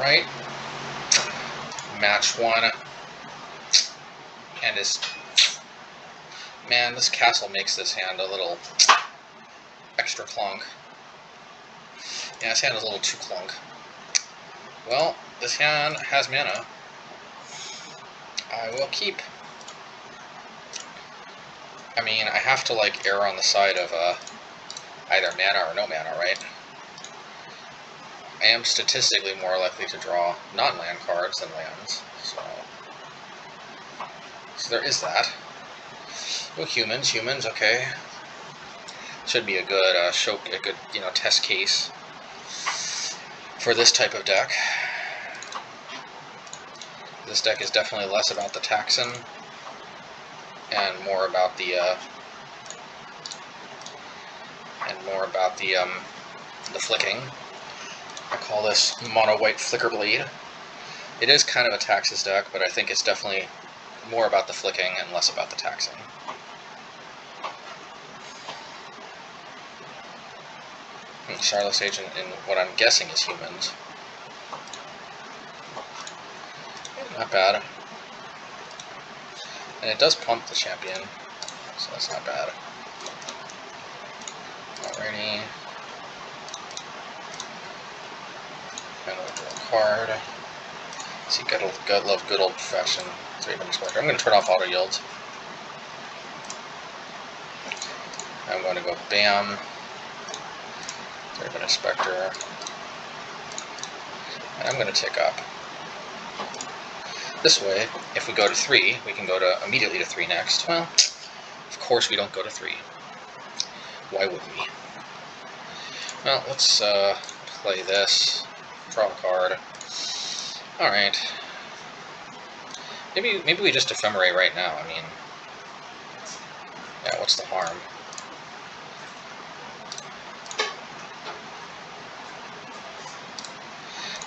Alright. Match 1. And his... Man, this castle makes this hand a little extra clunk. Yeah, this hand is a little too clunk. Well, this hand has mana. I will keep. I mean, I have to, like, err on the side of either mana or no mana, right? I am statistically more likely to draw non-land cards than lands, so there is that. Oh, humans, okay. Should be a good test case for this type of deck. This deck is definitely less about the Taxon and more about the flicking. I call this mono white Flicker Blade. It is kind of a Taxus deck, but I think it's definitely more about the flicking and less about the Taxon. Charlotte's Agent in what I'm guessing is humans. Not bad. And it does pump the champion, so that's not bad. Alrighty. And we'll draw a card. See, gotta love good old fashioned Thraben Inspector. I'm going to turn off auto yields. I'm going to go bam. Thraben Inspector. And I'm going to tick up. This way, if we go to 3, we can go to immediately to 3 next. Well, of course we don't go to 3. Why would we? Well, let's play this. Draw a card. Alright. Maybe we just Ephemerate right now. I mean, yeah, what's the harm?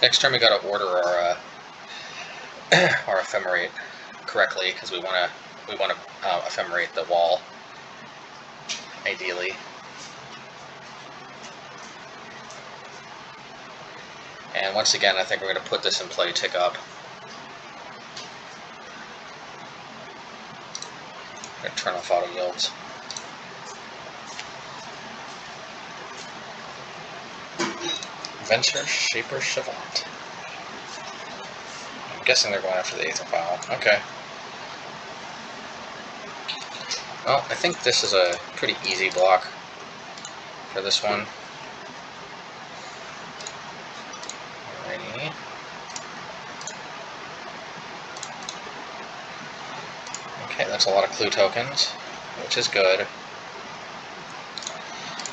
Next time we gotta order our our Ephemerate correctly, because we wanna Ephemerate the wall, ideally. And once again, I think we're going to put this in play, tick up. I'm going to turn off auto yields. Venture Shaper Savant. I'm guessing they're going after the Aether Vial. Okay. Well, I think this is a pretty easy block for this one. Alrighty. Okay, that's a lot of clue tokens, which is good.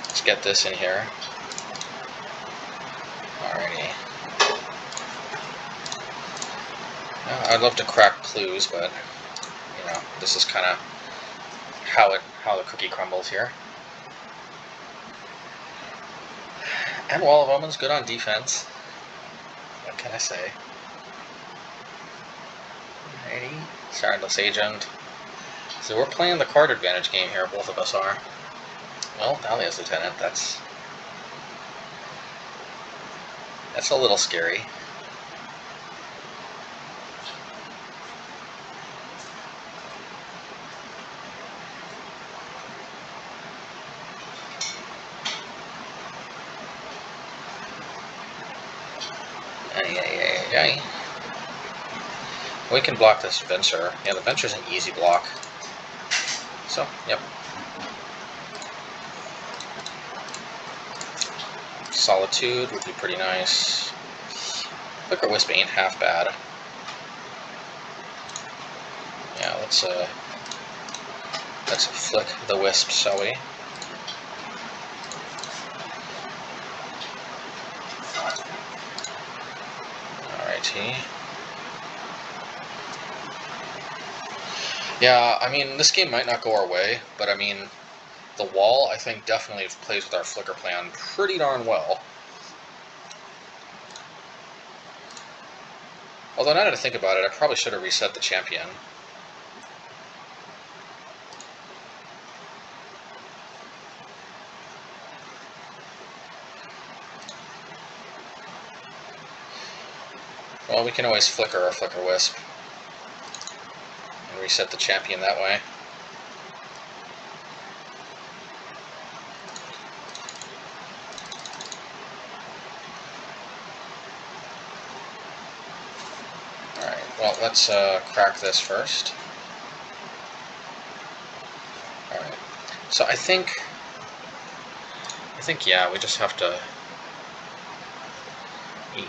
Let's get this in here. Alrighty. I'd love to crack clues, but you know, this is kind of how the cookie crumbles here. And Wall of Omen's good on defense. What can I say? Alrighty. Shardless Agent. So we're playing the card advantage game here, both of us are. Well, Dahlia's Lieutenant, that's a little scary. Ay. We can block this Venture. Yeah, the Venture's an easy block. So, yep. Solitude would be pretty nice. Flickerwhisp ain't half bad. Yeah, let's flick the wisp, shall we? Alrighty. Yeah, I mean, this game might not go our way, but I mean, the wall, I think, definitely plays with our Flicker plan pretty darn well. Although, now that I think about it, I probably should have reset the champion. Well, we can always flicker our Flickerwhisp and reset the champion that way. Alright, well, let's crack this first. Alright, so I think, yeah, we just have to 8,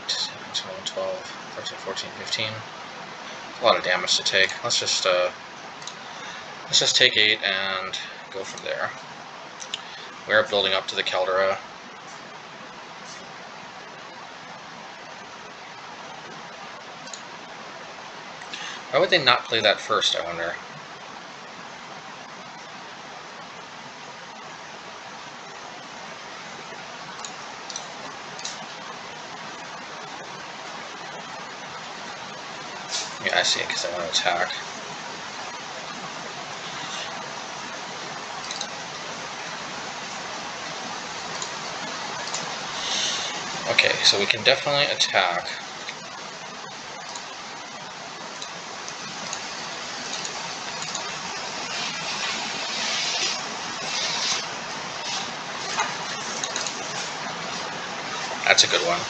10, 12, 13, 14, 15. A lot of damage to take. Let's just take 8 and go from there. We're building up to the Kaldra. Why would they not play that first, I wonder? Yeah, I see it, because I want to attack. Okay, so we can definitely attack. That's a good one.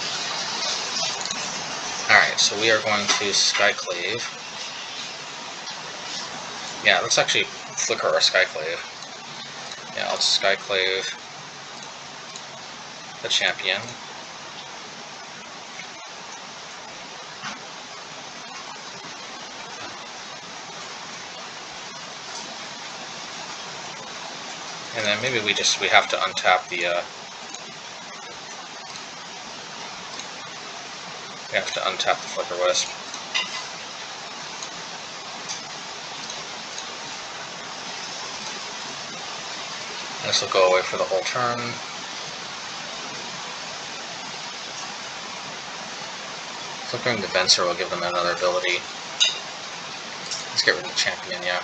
Alright, so we are going to Skyclave. Yeah, let's actually flicker our Skyclave. Yeah, let's Skyclave the champion. And then maybe we have to untap the we have to untap the Flickerwhisp. This will go away for the whole turn. Flickering the Venser will give them another ability. Let's get rid of the champion, yeah.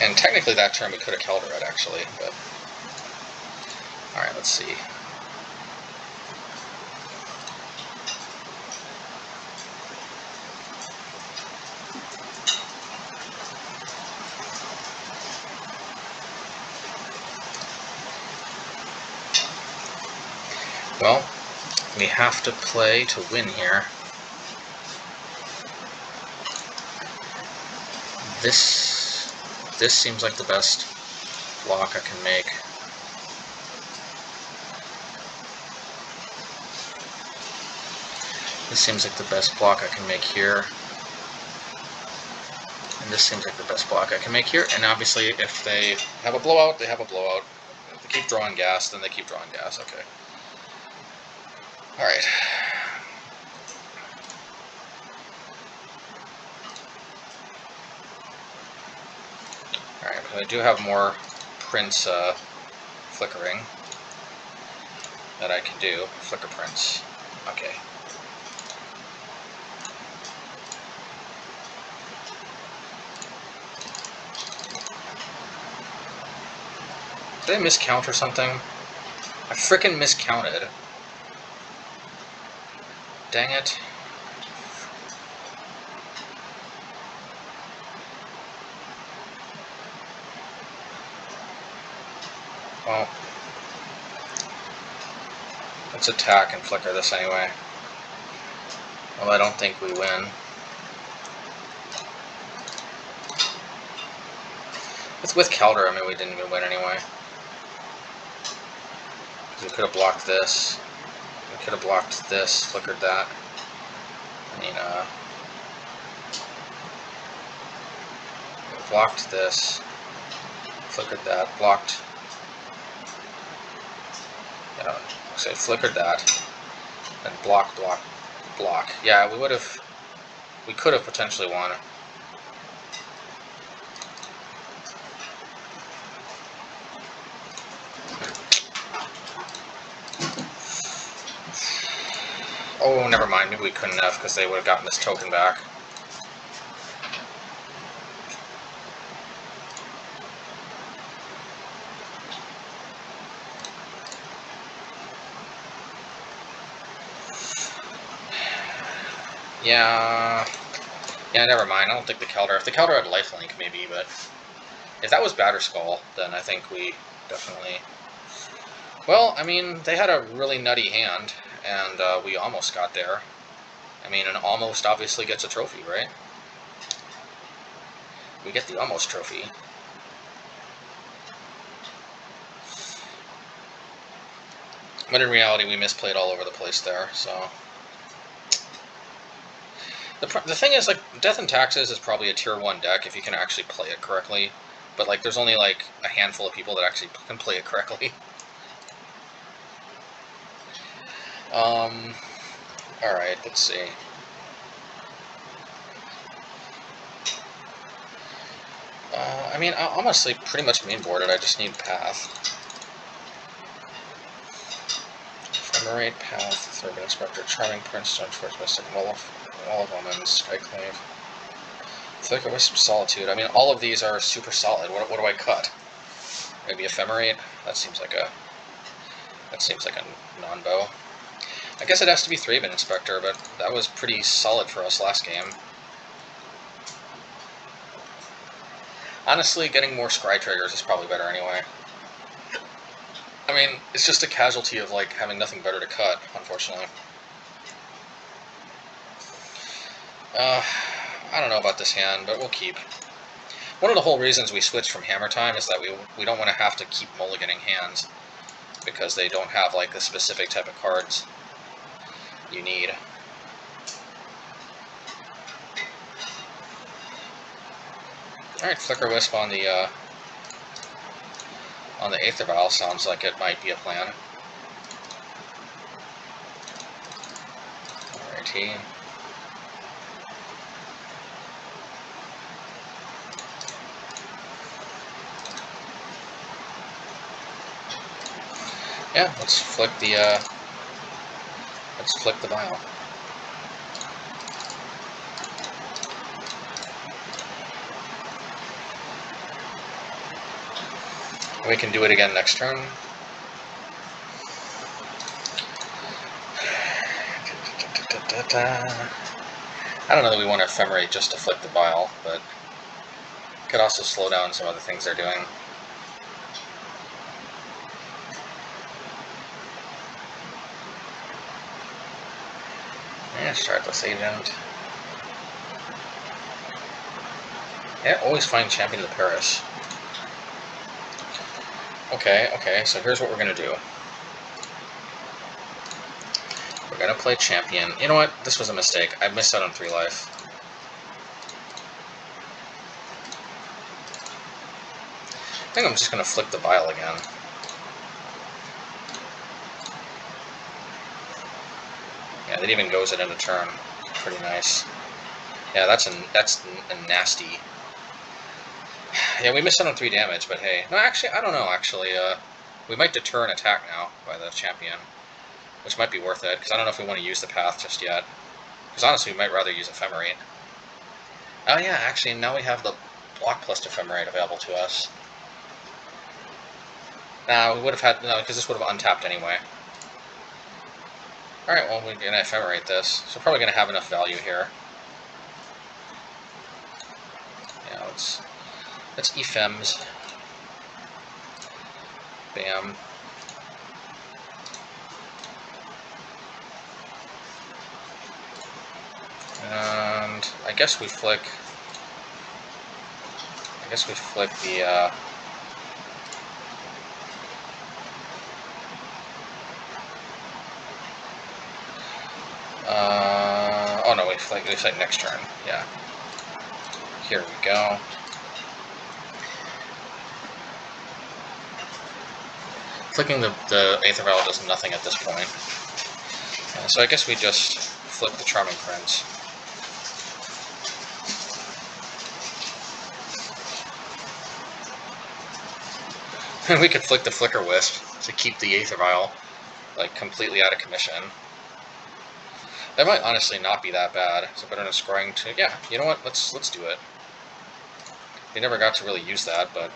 And technically that turn we could have Kaldra it actually, but... Alright, let's see. Well, we have to play to win here. This seems like the best block I can make. This seems like the best block I can make here. And this seems like the best block I can make here. And obviously, if they have a blowout, they have a blowout. If they keep drawing gas, then they keep drawing gas. Okay. Alright. Alright, but I do have more Prince flickering that I can do. Flicker Prince. Okay. Did I miscount or something? I frickin' miscounted. Dang it. Well, let's attack and flicker this anyway. Well, I don't think we win. With Kaldra, I mean, we didn't even win anyway. Because we could have blocked this. We could have blocked this, flickered that. I mean, blocked this, flickered that, blocked. Yeah, say flickered that, and block, block, block. Yeah, we could have potentially won. Oh, never mind. Maybe we couldn't have, because they would have gotten this token back. Yeah. Yeah, never mind. I don't think the Kaldra... If the Kaldra had lifelink, maybe, but... If that was Batterskull, then I think we definitely... Well, I mean, they had a really nutty hand, and we almost got there. I mean, an almost obviously gets a trophy, right? We get the almost trophy. But in reality, we misplayed all over the place there, so... The thing is, like, Death and Taxes is probably a tier 1 deck if you can actually play it correctly. But, like, there's only, like, a handful of people that actually can play it correctly. Alright, let's see. I mean, I honestly pretty much mainboarded. I just need Path. Ephemerate, Path, Thraben Inspector, Charming Prince, Stoneforge Mystic, Wall of Omen, Skyclave, Flickerwhisp, Solitude. I mean, all of these are super solid. What do I cut? Maybe Ephemerate? That seems like a non-bow. I guess it has to be Thraben Inspector, but that was pretty solid for us last game. Honestly, getting more Scry triggers is probably better anyway. I mean, it's just a casualty of, like, having nothing better to cut, unfortunately. I don't know about this hand, but we'll keep. One of the whole reasons we switched from Hammer Time is that we don't want to have to keep mulliganing hands, because they don't have, like, the specific type of cards you need. Alright, Flickerwhisp on the Aether Vial sounds like it might be a plan. Alrighty. Yeah, let's flick the vial. We can do it again next turn. I don't know that we want to Ephemerate just to flick the vial, but could also slow down some other things they're doing. Yeah, Shardless Agent. Yeah, always find Champion of the Paris. Okay, so here's what we're going to do. We're going to play Champion. You know what? This was a mistake. I missed out on 3 life. I think I'm just going to flick the vial again. Yeah, that even goes it in a turn. Pretty nice. Yeah, that's a nasty. Yeah, we missed out on 3 damage, but hey. No, actually, I don't know, actually. We might deter an attack now by the champion, which might be worth it, because I don't know if we want to use the path just yet. Because honestly, we might rather use Ephemerate. Oh yeah, actually, now we have the block plus Ephemerate available to us. Nah, we would have had... No, because this would have untapped anyway. Alright, well, we're going to Ephemerate this. So we're probably going to have enough value here. Yeah, let's Ephems. Bam. And I guess we flick the oh no, we flick next turn. Yeah. Here we go. Flicking the Aether Vial does nothing at this point. So I guess we just flick the Charming Prince. And we could flick the Flickerwhisp to keep the Aether Vial, like, completely out of commission. That might honestly not be that bad. It's better than scrying to... Yeah, you know what? Let's do it. We never got to really use that, but...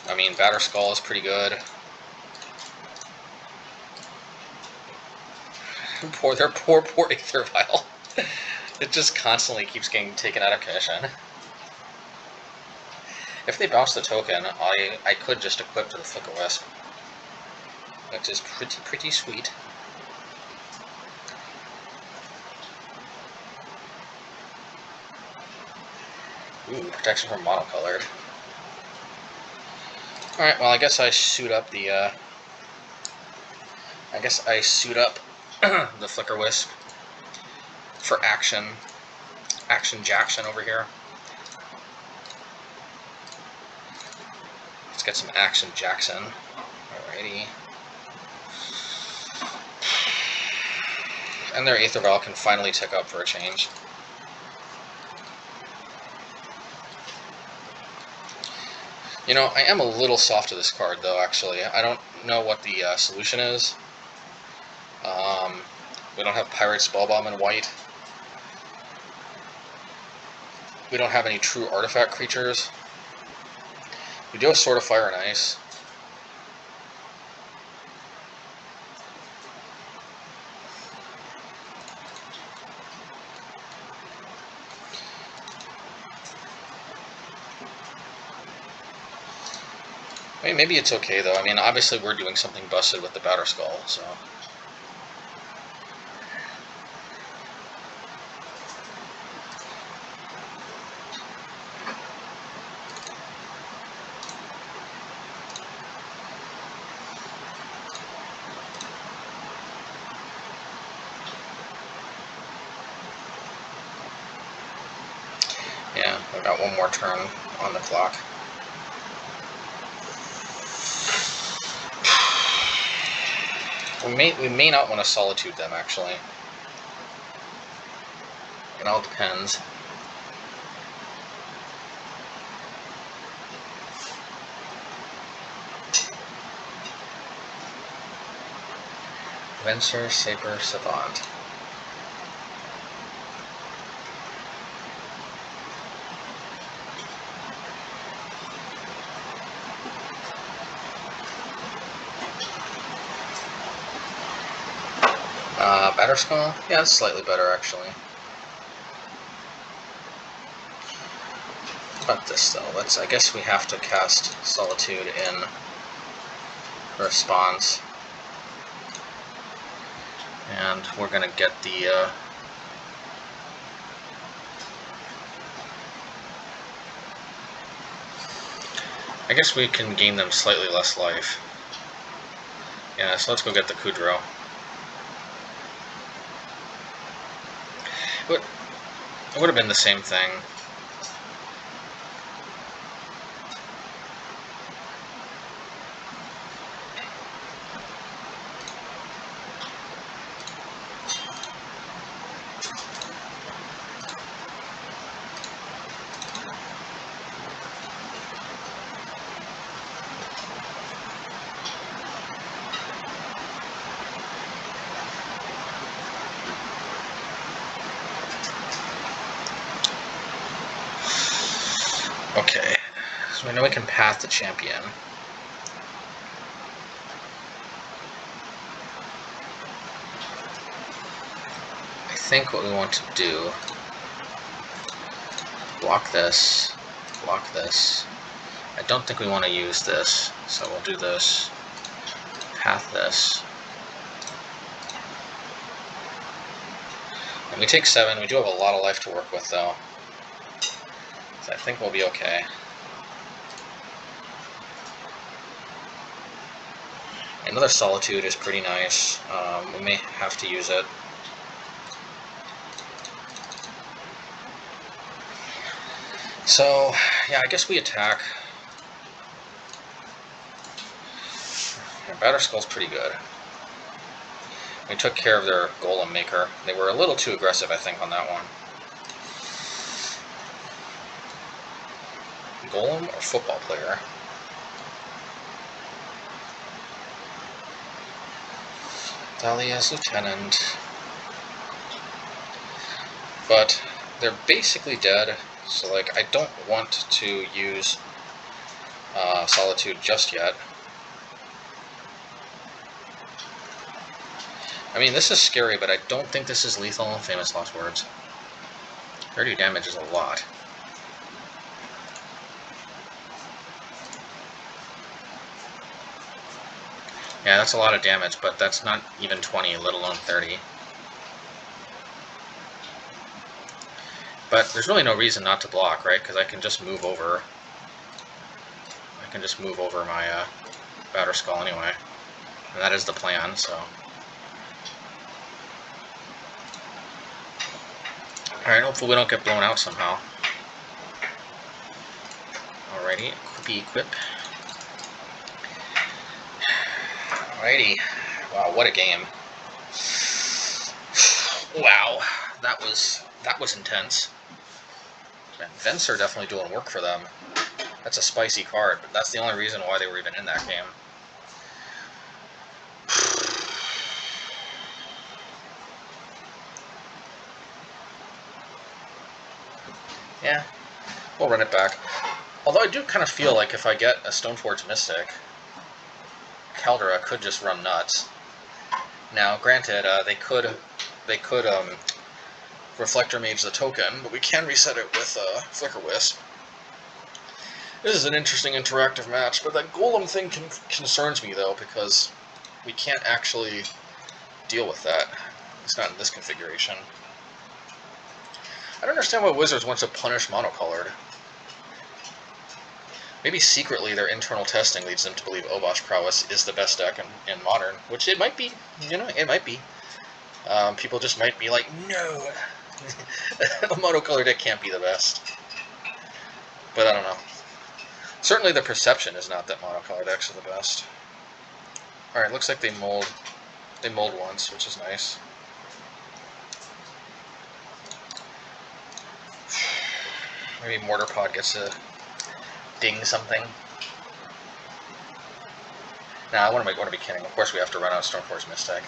I mean, Batterskull is pretty good. Poor Aether Vial. It just constantly keeps getting taken out of commission. If they bounce the token, I could just equip to the Flickerwhisp, which is pretty sweet. Ooh, protection from monocolored. Alright, well I guess I suit up the the Flickerwhisp for Action Jackson over here. Let's get some Action Jackson. Alrighty. And their Aether Vial can finally tick up for a change. You know, I am a little soft to this card, though, actually. I don't know what the solution is. We don't have Pirate Spellbomb in white. We don't have any true artifact creatures. We do have Sword of Fire and Ice. I mean, maybe it's okay, though. I mean, obviously we're doing something busted with the Batterskull, so... Yeah, I've got one more turn on the clock. We may not want to Solitude them, actually. It all depends. Venser, Saber, Savant. Batterskull? Yeah, it's slightly better, actually. How about this, though? I guess we have to cast Solitude in response. And we're going to get the... I guess we can gain them slightly less life. Yeah, so let's go get the Kudro. It would have been the same thing. Okay, so we know we can path the champion. I think what we want to do, block this, block this. I don't think we want to use this, so we'll do this, path this. And we take 7, we do have a lot of life to work with though. So I think we'll be okay. Another Solitude is pretty nice. We may have to use it. So, yeah, I guess we attack. Yeah, Batterskull's pretty good. We took care of their Golem Maker. They were a little too aggressive, I think, on that one. Golem or football player? Dahlia's Lieutenant. But they're basically dead, so like I don't want to use Solitude just yet. I mean, this is scary, but I don't think this is lethal. Famous last words. 30 damage is a lot. Yeah, that's a lot of damage, but that's not even 20, let alone 30. But there's really no reason not to block, right? Because I can just move over. I can just move over my Batterskull anyway. And that is the plan, so. Alright, hopefully we don't get blown out somehow. Alrighty, equip. Alrighty. Wow, what a game. Wow, that was intense. Man, vents are definitely doing work for them. That's a spicy card, but that's the only reason why they were even in that game. Yeah, we'll run it back. Although I do kind of feel like if I get a Stoneforge Mystic, Kaldra could just run nuts. Now, granted, they could Reflector Mage the token, but we can reset it with Flickerwhisp. This is an interesting interactive match, but that Golem thing concerns me though, because we can't actually deal with that. It's not in this configuration. I don't understand why Wizards want to punish monocolored. Maybe secretly their internal testing leads them to believe Obosh Prowess is the best deck in Modern, which it might be. You know, it might be. People just might be like, no, the monocolored deck can't be the best. But I don't know. Certainly the perception is not that monocolored decks are the best. Alright, looks like they mold once, which is nice. Maybe Mortarpod gets to ding something. Nah, I want to be kidding. Of course we have to run out Stoneforge Mystic.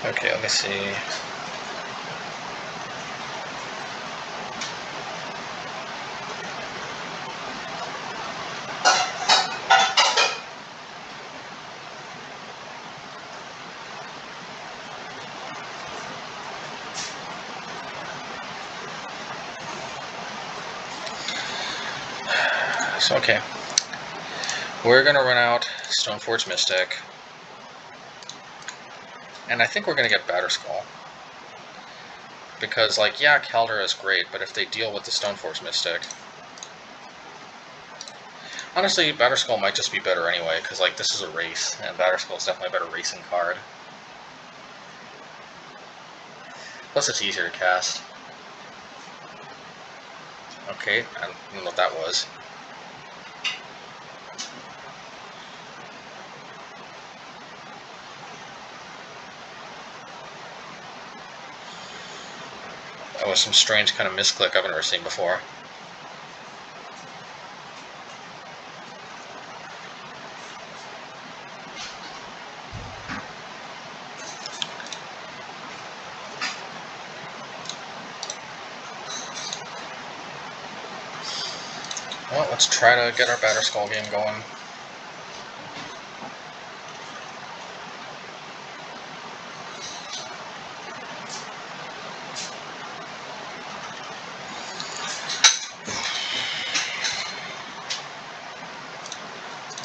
Okay, let me see. So, okay. We're going to run out Stoneforge Mystic. And I think we're going to get Batterskull. Because, like, yeah, Kaldra is great, but if they deal with the Stoneforge Mystic... Honestly, Batterskull might just be better anyway, because, like, this is a race, and Batterskull is definitely a better racing card. Plus, it's easier to cast. Okay, I don't know what that was. That was some strange kind of misclick I've never seen before. Well, let's try to get our Batterskull game going.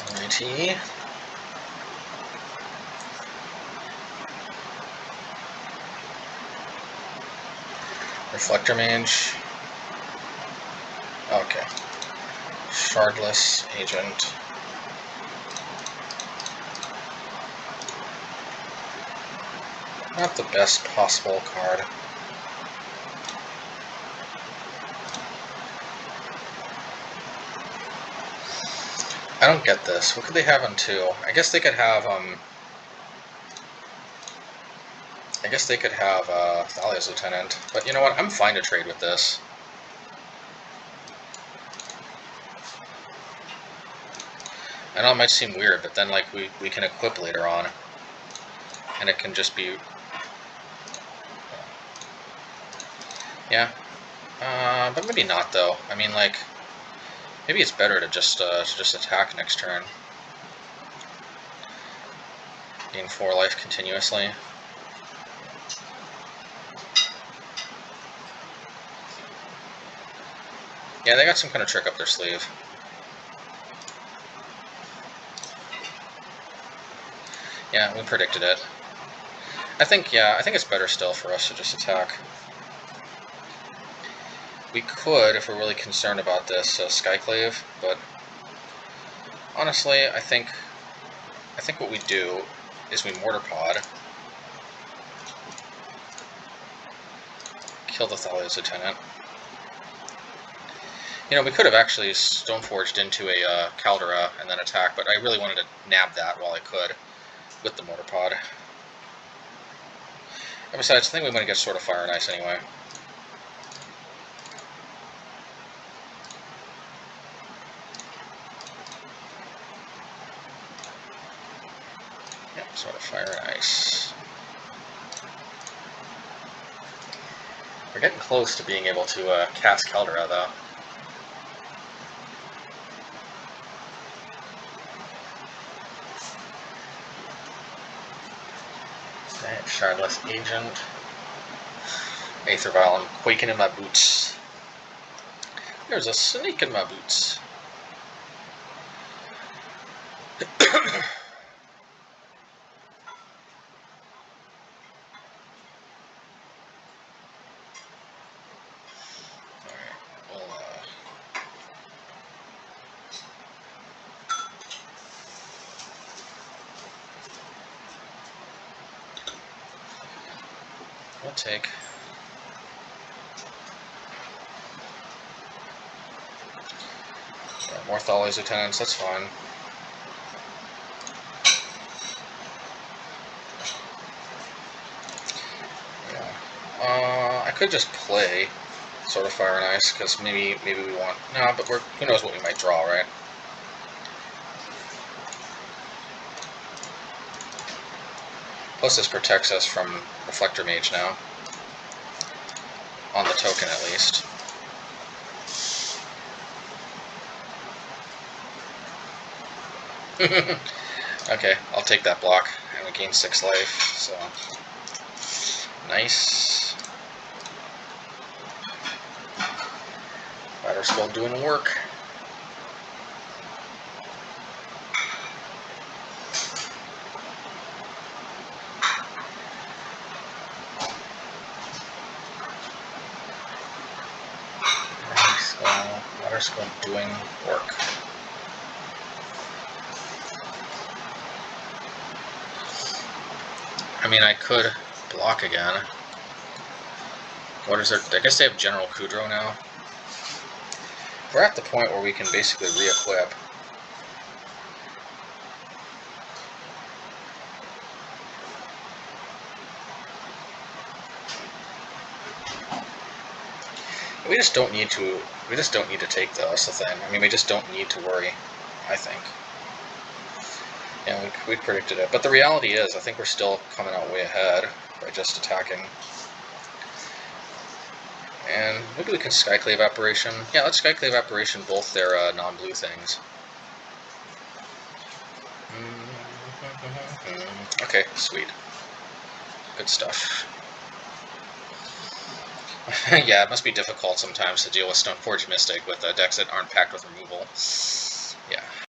Alrighty. Reflector Mage. Okay. Shardless Agent. Not the best possible card. I don't get this. What could they have on 2? I guess they could have, Thalia's Lieutenant. But you know what? I'm fine to trade with this. I know it might seem weird, but then like we can equip later on, and it can just be, yeah. But maybe not though. I mean, like, maybe it's better to just attack next turn. Gain 4 life continuously. Yeah, they got some kind of trick up their sleeve. Yeah, we predicted it. I think it's better still for us to just attack. We could, if we're really concerned about this, Skyclave, but honestly, I think what we do is we Mortarpod, kill the Thalia's Lieutenant. You know, we could have actually Stoneforged into a Kaldra and then attack, but I really wanted to nab that while I could with the Mortarpod. And besides, I think we want to get Sword of Fire and Ice anyway. Yep, Sword of Fire and Ice. We're getting close to being able to cast Kaldra, though. Okay, Shardless Agent. Aether Vial, I'm quaking in my boots. There's a snake in my boots. We'll take. More Thalia's Lieutenants, that's fine. Yeah. I could just play Sword of Fire and Ice, because maybe we want... No, but who knows what we might draw, right? Plus this protects us from Reflector Mage now. On the token, at least. Okay, I'll take that block, and we gain 6 life, so... Nice. Batterskull doing work. Batterskull doing work. I mean, I could block again. What is there? I guess they have General Kudro now. We're at the point where we can basically re-equip. We just don't need to. We just don't need to take though. That's the thing. I mean, we just don't need to worry. I think. Yeah, we predicted it. But the reality is, I think we're still coming out way ahead by just attacking. And maybe we can Skyclave Apparition. Yeah, let's Skyclave Apparition both their non-blue things. Okay, sweet. Good stuff. Yeah, it must be difficult sometimes to deal with Stoneforge Mystic with decks that aren't packed with removal. Yeah.